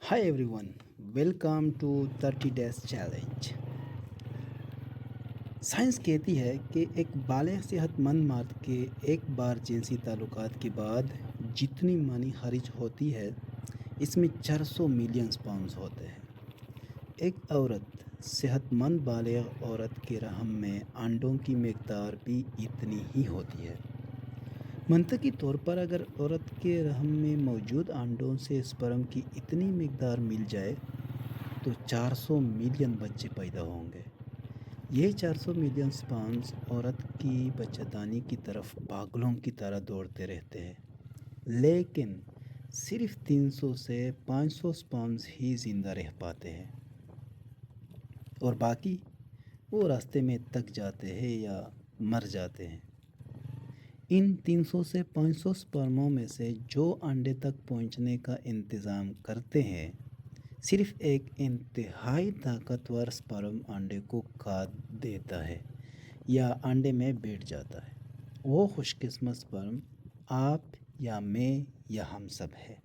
Hi everyone, welcome to 30 days challenge. Science कहती है कि एक बालिग सेहतमंद मर्द के एक बार जिनसी ताल्लुकात के बाद जितनी मनी खर्च होती है इसमें 400 मिलियन पाउंड्स होते हैं। एक औरत सेहतमंद बालिग औरत के रहम में अंडों की मकदार भी इतनी ही होती है। मंतकी तौर पर अगर औरत के रहम में मौजूद अंडों से स्पर्म की इतनी मकदार मिल जाए तो 400 मिलियन बच्चे पैदा होंगे। ये 400 मिलियन स्पर्म्स औरत की बच्चेदानी की तरफ पागलों की तरह दौड़ते रहते हैं, लेकिन सिर्फ 300 से 500 स्पर्म्स ही ज़िंदा रह पाते हैं और बाकी वो रास्ते में थक जाते हैं या मर जाते हैं। इन 300 से 500 स्पर्मों में से जो अंडे तक पहुंचने का इंतज़ाम करते हैं, सिर्फ एक इंतहाई ताकतवर स्पर्म अंडे को काट देता है या अंडे में बैठ जाता है। वो खुशकिस्मत स्पर्म आप या मैं या हम सब है।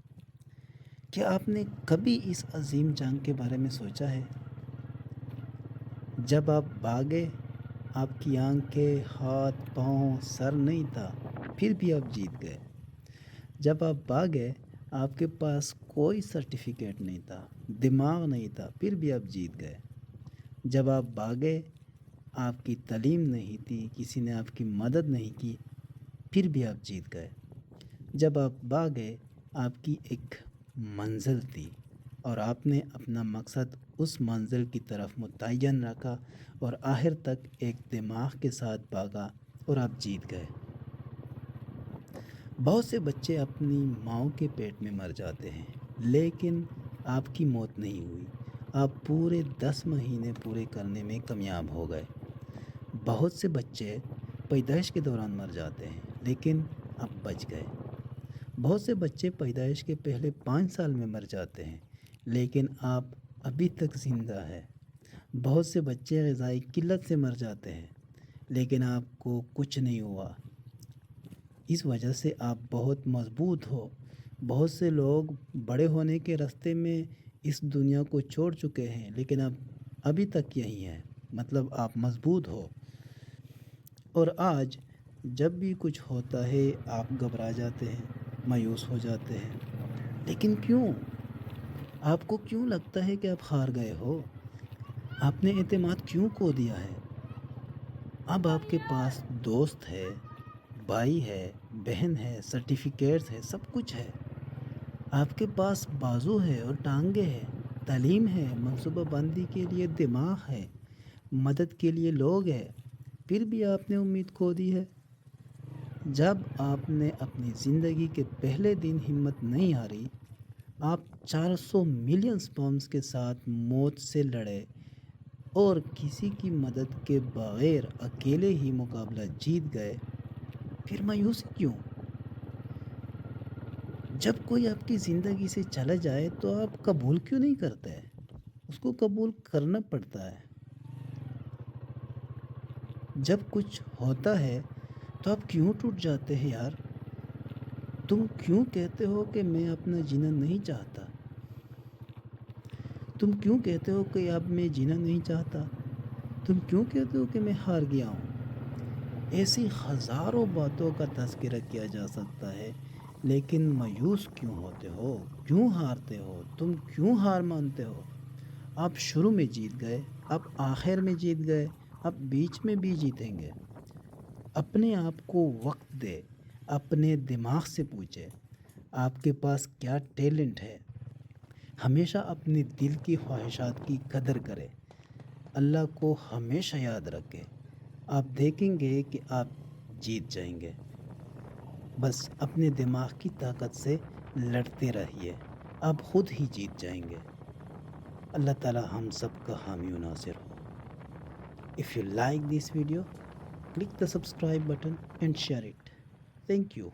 क्या आपने कभी इस अजीम जंग के बारे में सोचा है? जब आप भागे, आपकी आंखें, हाथ, पाँव, सर नहीं था, फिर भी आप जीत गए। जब आप भागे, आपके पास कोई सर्टिफिकेट नहीं था, दिमाग नहीं था, फिर भी आप जीत गए। जब आप भागे, आपकी तालीम नहीं थी, किसी ने आपकी मदद नहीं की, फिर भी आप जीत गए। जब आप भागे, आपकी एक मंजिल थी और आपने अपना मकसद उस मंजिल की तरफ मुतय्यन रखा और आखिर तक एक दिमाग के साथ भागा और आप जीत गए। बहुत से बच्चे अपनी माँ के पेट में मर जाते हैं, लेकिन आपकी मौत नहीं हुई। आप पूरे 10 महीने पूरे करने में कामयाब हो गए। बहुत से बच्चे पैदाइश के दौरान मर जाते हैं, लेकिन आप बच गए। बहुत से बच्चे पैदाइश के पहले 5 साल में मर जाते हैं, लेकिन आप अभी तक ज़िंदा हैं। बहुत से बच्चे ग़िज़ाई किल्लत से मर जाते हैं, लेकिन आपको कुछ नहीं हुआ। इस वजह से आप बहुत मज़बूत हो। बहुत से लोग बड़े होने के रास्ते में इस दुनिया को छोड़ चुके हैं, लेकिन आप अभी तक यहीं हैं, मतलब आप मज़बूत हो। और आज जब भी कुछ होता है आप घबरा जाते हैं, मायूस हो जाते हैं, लेकिन क्यों? आपको क्यों लगता है कि आप हार गए हो? आपने एतमाद क्यों खो दिया है? अब आपके पास दोस्त है, भाई है, बहन है, सर्टिफिकेट्स है, सब कुछ है। आपके पास बाजू है और टांगे हैं, तालीम है, मनसूबाबंदी के लिए दिमाग है, मदद के लिए लोग हैं, फिर भी आपने उम्मीद खो दी है। जब आपने अपनी ज़िंदगी के पहले दिन हिम्मत नहीं हारी, आप 400 मिलियन स्पर्म्स के साथ मौत से लड़े और किसी की मदद के बगैर अकेले ही मुकाबला जीत गए, फिर मायूसी क्यों? जब कोई आपकी ज़िंदगी से चला जाए तो आप कबूल क्यों नहीं करते हैं? उसको कबूल करना पड़ता है। जब कुछ होता है तो आप क्यों टूट जाते हैं यार? तुम क्यों कहते हो कि मैं अपना जीना नहीं चाहता? तुम क्यों कहते हो कि अब मैं जीना नहीं चाहता? तुम क्यों कहते हो कि मैं हार गया हूँ? ऐसी हज़ारों बातों का तज़किरा किया जा सकता है, लेकिन मायूस क्यों होते हो? क्यों हारते हो? तुम क्यों हार मानते हो? आप शुरू में जीत गए, आप आखिर में जीत गए, आप बीच में भी जीतेंगे। अपने आप को वक्त दे, अपने दिमाग से पूछे आपके पास क्या टैलेंट है। हमेशा अपने दिल की ख्वाहिशात की कदर करें। अल्लाह को हमेशा याद रखें। आप देखेंगे कि आप जीत जाएंगे। बस अपने दिमाग की ताकत से लड़ते रहिए, आप खुद ही जीत जाएंगे। अल्लाह ताला हम सब का हामी व नासिर हो। If you like this video, click the subscribe button and share it. Thank you.